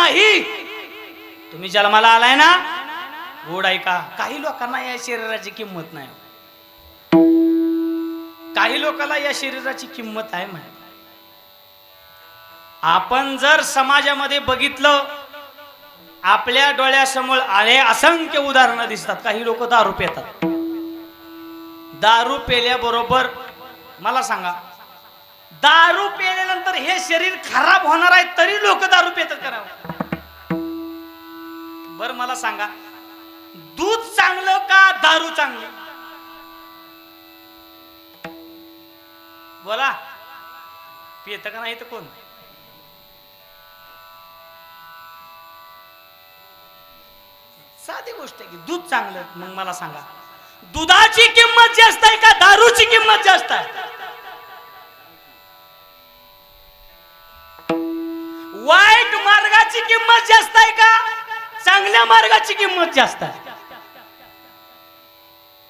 नाही. तुम्ही जन्माला आलाय ना, गोड ऐका. काही लोकांना या शरीराची किंमत नाही. काही लोकांना या शरीराची किंमत आहे. आपण जर समाजामध्ये बघितलं, आपल्या डोळ्यासमोर आले असंख्य उदाहरणं दिसतात. काही लोक दारू पितात. दारू पेल्याबरोबर मला सांगा, दारू पेल्यानंतर हे शरीर खराब होणार आहे तरी लोक दारू पितात करावं. बर मला सांगा, दूध चांगलं का दारू चांगली? बोला, पित का नाही तर कोण? साधी गोष्ट आहे की दूध चांगलं. मग मला सांगा, दुधाची किंमत जास्त आहे का दारूची किंमत जास्त आहे? वाईट मार्गाची किंमत जास्त आहे का चांगल्या मार्गाची किंमत जास्त आहे?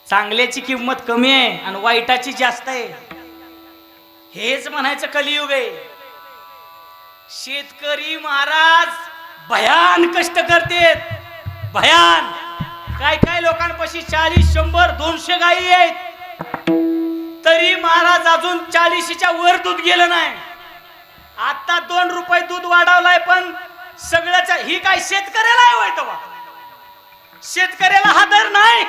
चांगल्याची किंमत कमी आहे आणि वाईटाची जास्त आहे. हेच म्हणायचं कलियुग आहे. शेतकरी महाराज भयान कष्ट करतेत, भयान. काय काय लोकांपाशी 40, 100, 200 गायी आहेत तरी महाराज अजून 40च्या वर दूध गेलं नाही. आता 2 रुपये दूध वाढवलाय, पण सगळ्याच ही काय शेतकऱ्याला आहे वाईट वा? शेतकऱ्याला हा दर नाही.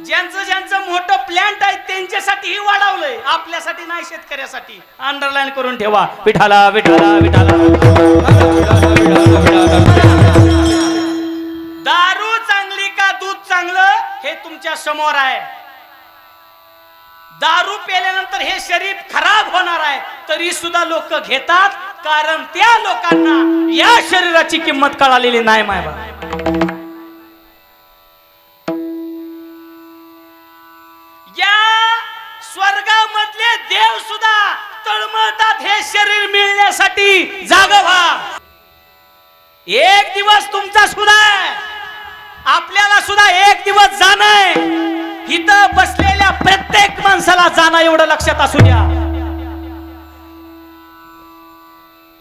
ज्यांचं ज्यांचं मोठं प्लांट आहे त्यांच्यासाठी वाढवलंय, आपल्यासाठी नाही, शेतकऱ्यासाठी. अंडरलाईन करून ठेवा. विठाला विठाला विठाला. दारू चांगली का दूध चांगलं हे तुमच्या समोर आहे. दारू प्यायल्यानंतर हे शरीर खराब होणार आहे तरी सुद्धा लोक घेतात, कारण त्या लोकांना या शरीराची किंमत कळालेली नाही. मायबा, या स्वर्गामधले देव सुद्धा तळमळतात हे शरीर मिळण्यासाठी. जागा व्हा. एक दिवस तुमचा सुद्धा आहे, आपल्याला सुद्धा एक दिवस जाणं आहे. इथं बसलेल्या प्रत्येक माणसाला जाणं, एवढं लक्षात असू द्या.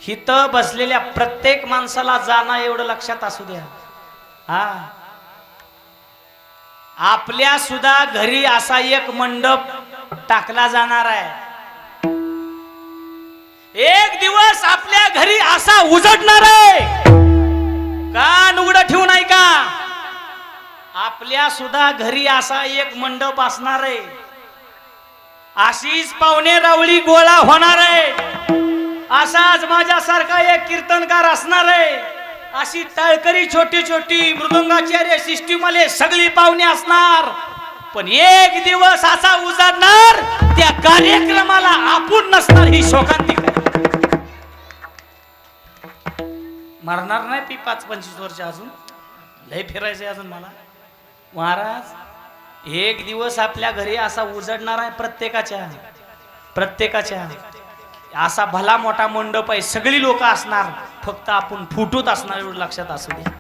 इथं बसलेल्या प्रत्येक माणसाला जाणं, एवढं लक्षात असू द्या. हा, आपल्या सुद्धा घरी असा एक मंडप टाकला जाणार आहे. एक दिवस आपल्या घरी असा उजडणार आहे. कान उघडं ठेवू नाही का? आपल्या सुद्धा घरी असा एक मंडप असणार आहे. अशीच पाहुणे रावळी गोळा होणार आहे. असाच माझ्यासारखा एक कीर्तनकार असणार आहे. अशी टाळकरी छोटी छोटी मृदंगाचार्य सिस्टीमवाले सगळी पाहुणे असणार. पण एक दिवस असा उजाडणार, त्या कार्यक्रमाला आपण नसणार. ही शोकांतिक आहे. मरणार नाही पी 5-25 वर्ष, अजून लय फिरायचंय अजून मला. महाराज, एक दिवस आपल्या घरी असा उजडणार आहे. प्रत्येकाच्या असा भला मोठा मंडप आहे. सगळी लोक असणार, फक्त आपण फुटूत असणार, एवढं लक्षात असू दे.